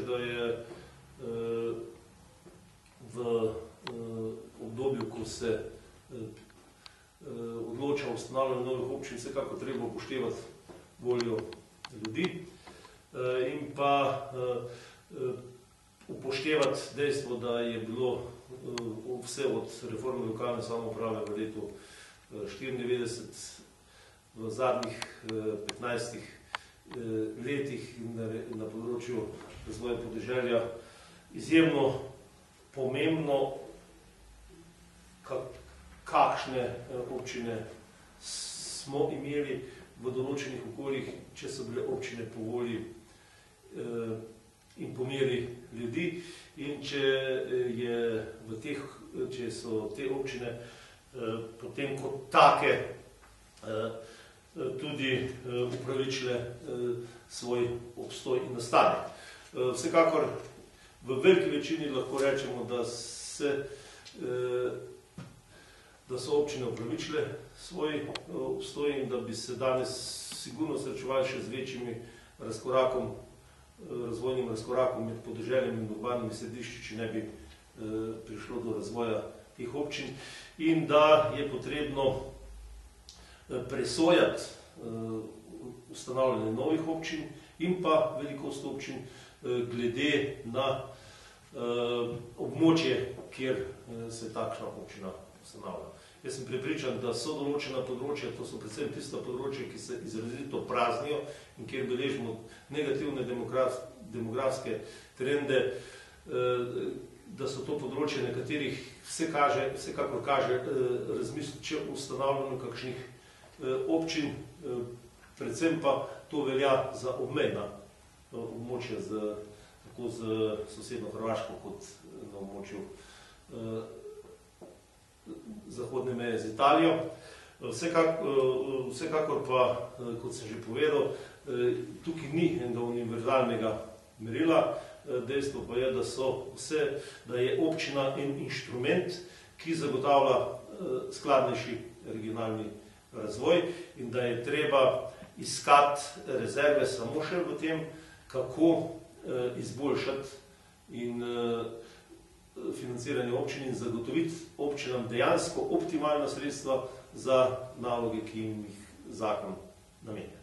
Da je v obdobju, ko se odloča o ustanavljanju novih občin, vsekako treba upoštevati voljo ljudi in pa upoštevati dejstvo, da je bilo vse od reforme lokalne samouprave v letu 1994 v zadnjih 15 letih na področju razvoja podeželja izjemno pomembno, kakšne občine smo imeli v določenih okoljih, če so bile občine po volji in po meri ljudi in če so te občine potem kot take tudi upravičile svoj obstoj in nastanek. Vsekakor v veliki večini lahko rečemo, da so občine upravičile svoj obstoj in da bi se danes sigurno srečevali še z večjimi razvojnim razkorakom med podeželjem in urbanimi središči, če ne bi prišlo do razvoja teh občin in da je potrebno presojati ustanavljanje novih občin in pa velikost občin glede na območje, kjer se takšna občina ustanavlja. Jaz sem prepričan, da so določena področja, to so predvsem tista področja, ki se izrazito praznijo in kjer beležimo negativne demografske trende, da so to področje, na katerih vsekakor kaže razmisliti o ustanavljanju kakšnih občin, predvsem pa to velja za obmejna območja tako z sosedno Hrvaško kot na območju zahodne meje z Italijo. Vsekakor pa, kot sem že povedal, tukaj ni enega univerzalnega merila, dejstvo pa je, da je občina en inštrument, ki zagotavlja skladnejši regionalni razvoj in da je treba iskati rezerve samo še v tem, kako izboljšati in financiranje občin in zagotoviti občinam dejansko optimalna sredstva za naloge, ki jim jih zakon namenja.